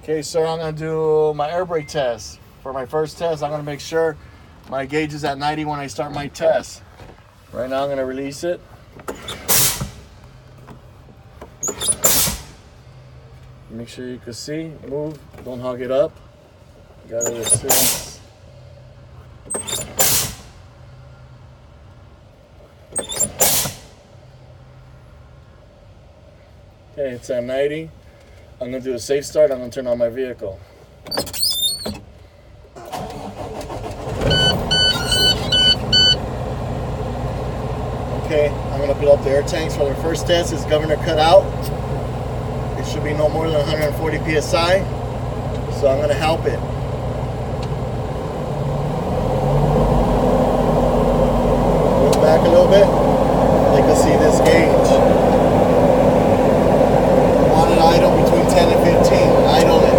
Okay, sir, I'm going to do my air brake test. For my first test, I'm going to make sure my gauge is at 90 when I start my test. Right now, I'm going to release it. Make sure you can see. Move. Don't hog it up. Got it assist. Okay, it's at 90. I'm going to do a safe start. I'm going to turn on my vehicle. Okay, I'm going to fill up the air tanks for the first test. It's governor cut out. It should be no more than 140 psi. So I'm going to help it. Move back a little bit. You can see this gauge. Wanted idle between 10 and 15. Idle it.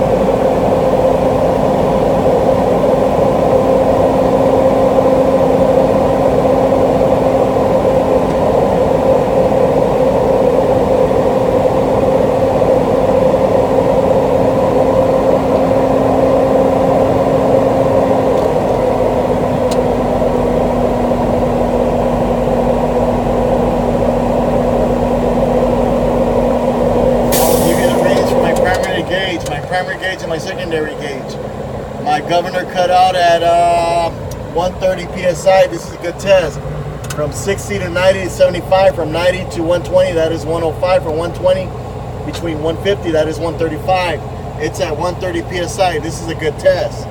Primary gauge and my secondary gauge. My governor cut out at 130 psi. This is a good test. From 60 to 90 is 75. From 90 to 120, that is 105. From 120 between 150, that is 135. It's at 130 psi. This is a good test.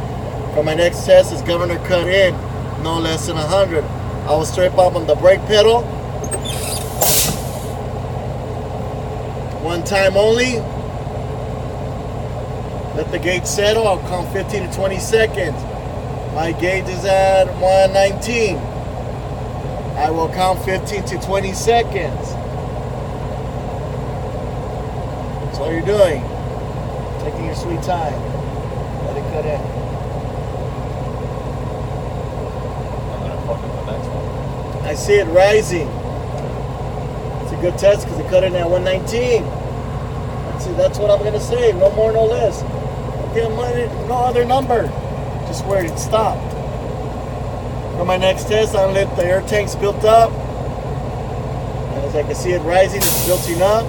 For my next test is governor cut in, no less than 100. I will straight up on the brake pedal. One time only. Let the gauge settle. I'll count 15 to 20 seconds. My gauge is at 119. I will count 15 to 20 seconds. That's all you're doing. Taking your sweet time. Let it cut in. I'm gonna fuck up the next one. I see it rising. It's a good test because it cut in at 119. That's what I'm going to say. No more, no less. No other number. Just where it stopped. For my next test, I'll let the air tanks built up. And as I can see it rising, it's building up.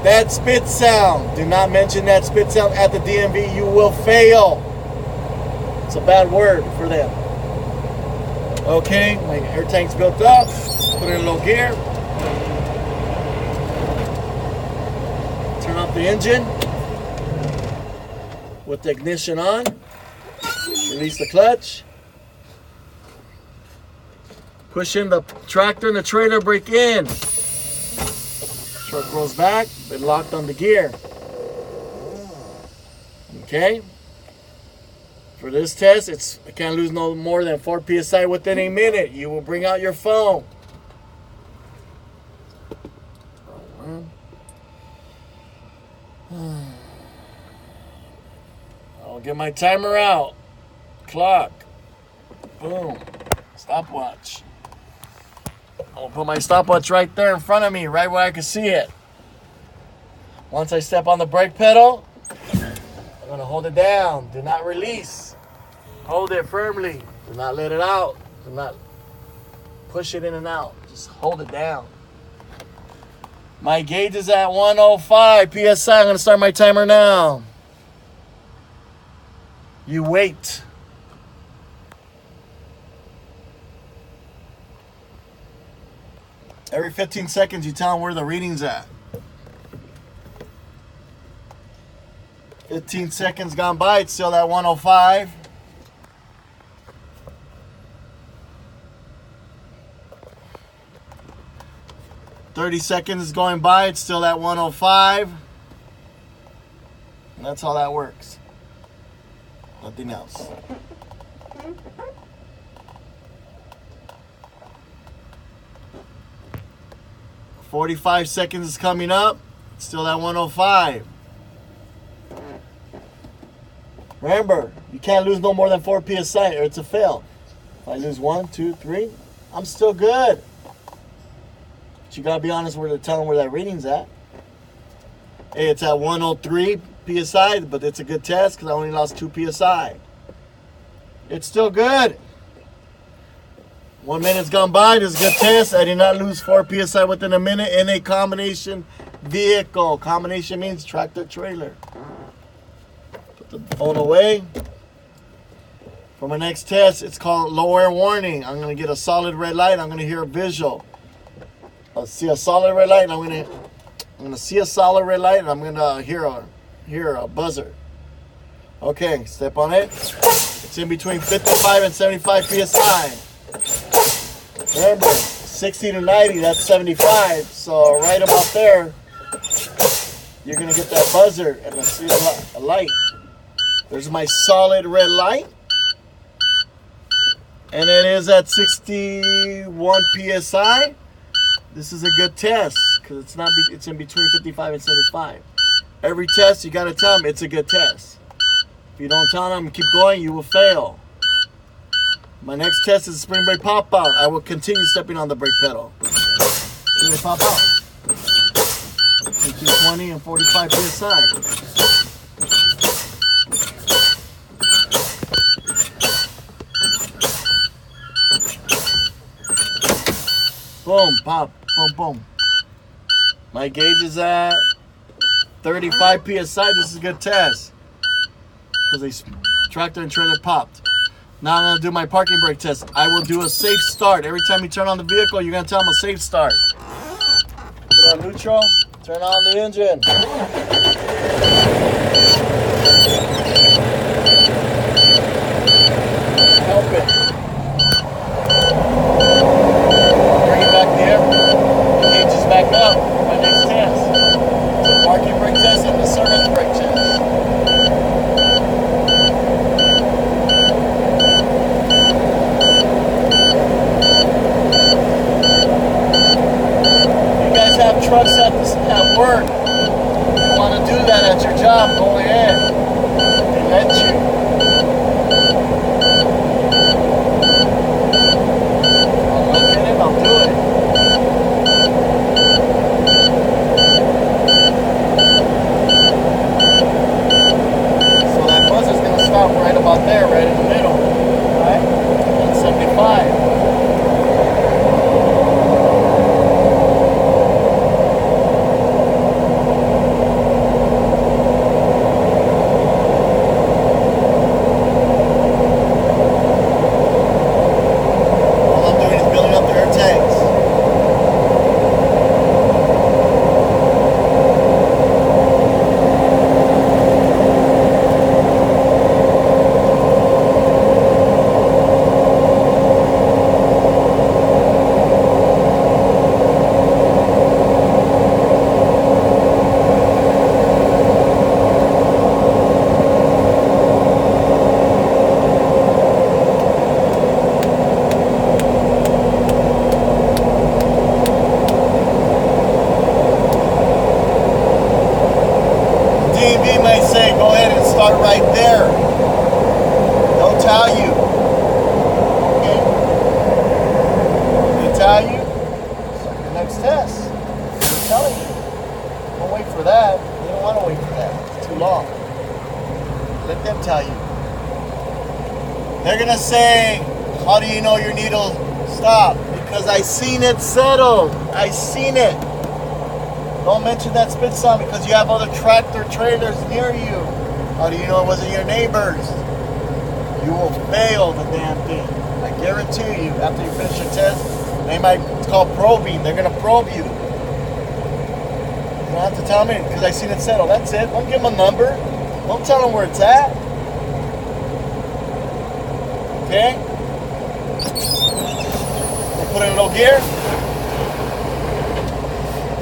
That spit sound. Do not mention that spit sound at the DMV. You will fail. It's a bad word for them. Okay, my air tank's built up. Put it in low gear. Turn off the engine with the ignition on. Release the clutch. Push in the tractor and the trailer brake in. Truck rolls back, been locked on the gear. Okay. For this test, I can't lose no more than 4 psi within a minute. You will bring out your phone. I'll get my timer out. Clock. Boom. Stopwatch. I'll put my stopwatch right there in front of me, right where I can see it. Once I step on the brake pedal, I'm going to hold it down. Do not release. Hold it firmly. Do not let it out. Do not push it in and out. Just hold it down. My gauge is at 105 psi. I'm going to start my timer now. You wait. Every 15 seconds, you tell them where the reading's at. 15 seconds gone by, it's still at 105. "30 seconds is going by, it's still at 105. And that's how that works. Nothing else. "45 seconds is coming up, it's still at 105. Remember, you can't lose no more than 4 psi or it's a fail. If I lose 1, 2, 3, I'm still good. But you gotta be honest where to tell them where that reading's at. Hey, it's at 103 PSI, but it's a good test because I only lost 2 PSI. It's still good. 1 minute's gone by. This is a good test. I did not lose 4 PSI within a minute in a combination vehicle. Combination means tractor trailer. Put the phone away. For my next test, it's called low air warning. I'm going to get a solid red light. I'm going to hear a visual. I'll see a solid red light, and I'm going to see a solid red light, and I'm going to hear a buzzer. Okay, step on it. It's in between 55 and 75 PSI. Remember, 60 to 90, that's 75. So right about there, you're going to get that buzzer and see a light. There's my solid red light. And it is at 61 PSI. This is a good test because it's in between 55 and 75. Every test, you got to tell them it's a good test. If you don't tell them, keep going, you will fail. My next test is spring brake pop out. I will continue stepping on the brake pedal. Spring brake pop out. Between 20 and 45 PSI. Boom, pop, boom, boom. My gauge is at 35 PSI. This is a good test because the tractor and trailer popped. Now I'm going to do my parking brake test. I will do a safe start. Every time you turn on the vehicle, you're going to tell them a safe start. Put on neutral, turn on the engine. Help it. Bring it back there. The gauge is back up. My next test. So parking brake test and the service brake test. Trucks at work. If you want to do that at your job, go ahead. They let you. I'll look at it, I'll do it. So that buzzer's going to stop right about there, right in the middle. Right? At 75. Right there. They'll tell you. Okay? They tell you. So your next test. They're telling you. Don't wait for that. You don't want to wait for that. It's too long. Let them tell you. They're gonna say, how do you know your needle stopped? Because I seen it settle. I seen it. Don't mention that spit sound because you have other tractor trailers near you. How do you know it wasn't your neighbors? You will fail the damn thing. I guarantee you, after you finish your test, it's called probing. They're going to probe you. You don't have to tell me because I seen it settle. That's it. Don't give them a number. Don't tell them where it's at. Okay? They put it in low gear.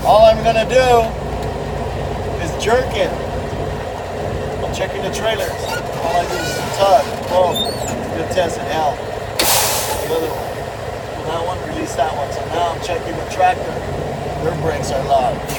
All I'm going to do is jerk it. Checking the trailers. All I do is tug, boom, good test and L. The other one. Well, that one, release that one. So now I'm checking the tractor. Their brakes are locked.